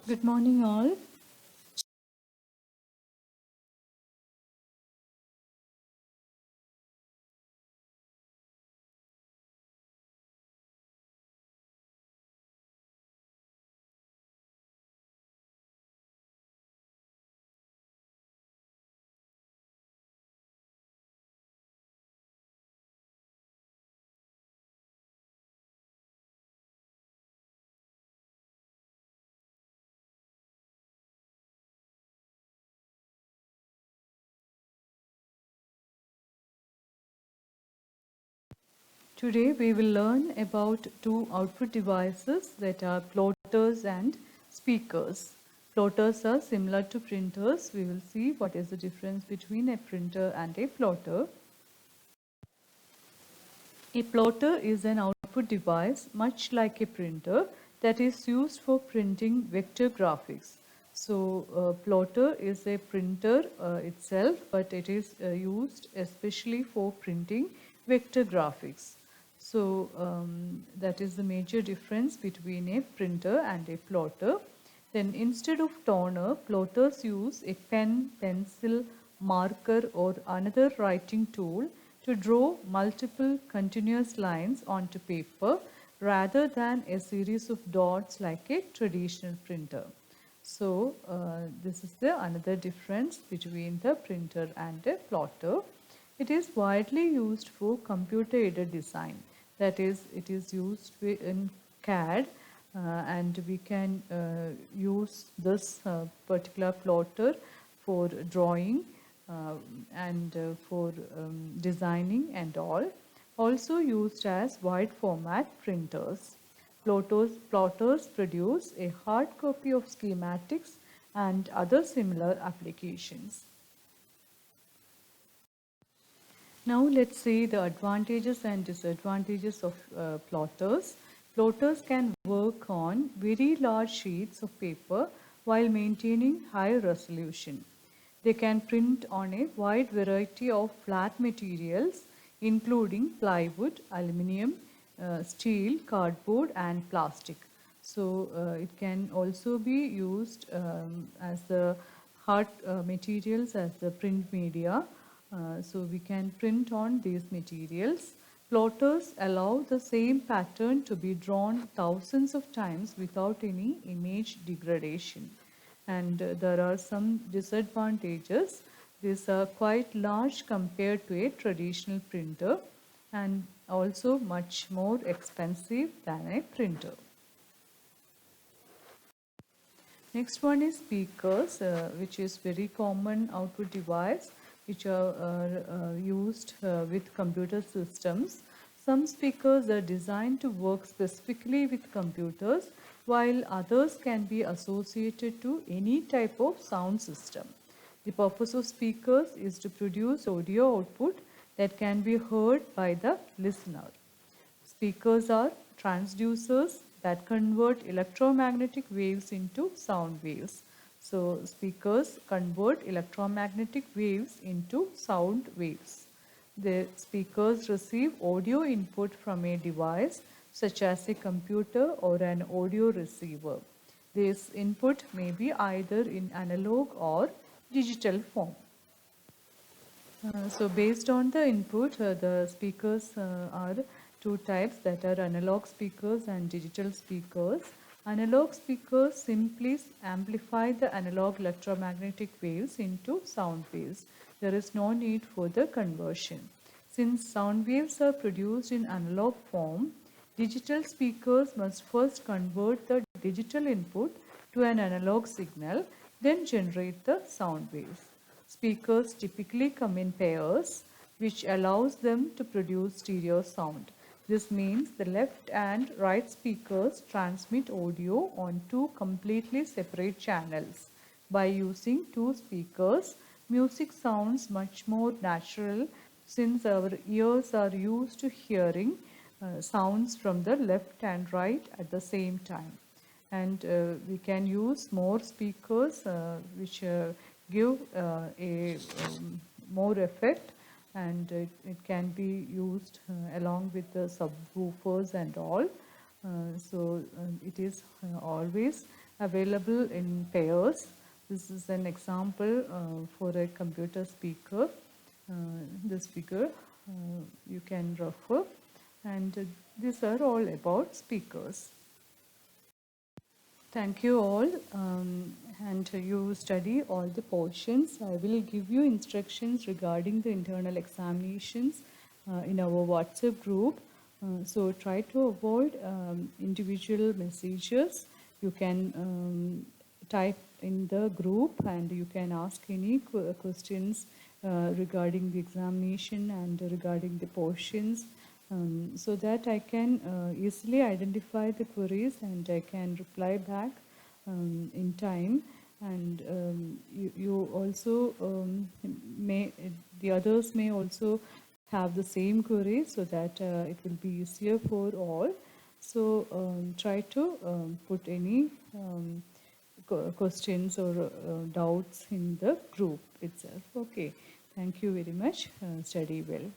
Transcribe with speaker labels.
Speaker 1: Good morning, all. Today we will learn about two output devices that are plotters and speakers. Plotters are similar to printers. We will see what is the difference between a printer and a plotter. A plotter is an output device much like a printer that is used for printing vector graphics. So, plotter is a printer itself, but it is used especially for printing vector graphics. So, that is the major difference between a printer and a plotter. Then instead of toner, plotters use a pen, pencil, marker or another writing tool to draw multiple continuous lines onto paper rather than a series of dots like a traditional printer. So this is the another difference between the printer and a plotter. It is widely used for computer aided design. That is, it is used in CAD and we can use this particular plotter for drawing and for designing and all. Also used as wide format printers. Plotters produce a hard copy of schematics and other similar applications. Now let's see the advantages and disadvantages of plotters. Plotters can work on very large sheets of paper while maintaining high resolution. They can print on a wide variety of flat materials including plywood, aluminium, steel, cardboard and plastic. So it can also be used as the hard materials as the print media. So we can print on these materials. Plotters allow the same pattern to be drawn thousands of times without any image degradation. And there are some disadvantages. These are quite large compared to a traditional printer and also much more expensive than a printer. Next one is speakers, which is very common output device which are used with computer systems. Some speakers are designed to work specifically with computers while others can be associated to any type of sound system. The purpose of speakers is to produce audio output that can be heard by the listener. Speakers are transducers that convert electromagnetic waves into sound waves. So, speakers convert electromagnetic waves into sound waves. The speakers receive audio input from a device such as a computer or an audio receiver. This input may be either in analog or digital form. So based on the input, the speakers are two types, that are analog speakers and digital speakers. Analog speakers simply amplify the analog electromagnetic waves into sound waves. There is no need for the conversion. Since sound waves are produced in analog form, digital speakers must first convert the digital input to an analog signal, then generate the sound waves. Speakers typically come in pairs, which allows them to produce stereo sound. This means the left and right speakers transmit audio on two completely separate channels. By using two speakers, music sounds much more natural since our ears are used to hearing sounds from the left and right at the same time. And we can use more speakers which give a more effect, and it can be used along with the subwoofers and all. So it is always available in pairs. This is an example for a computer speaker. This figure you can refer, and these are all about speakers. Thank you all, and you study all the portions. I will give you instructions regarding the internal examinations in our WhatsApp group. So try to avoid individual messages. You can type in the group and you can ask any questions regarding the examination and regarding the portions. So that I can easily identify the queries and I can reply back in time. And you also the others may also have the same query, so that it will be easier for all. So try to put any questions or doubts in the group itself. Okay, thank you very much. Study well.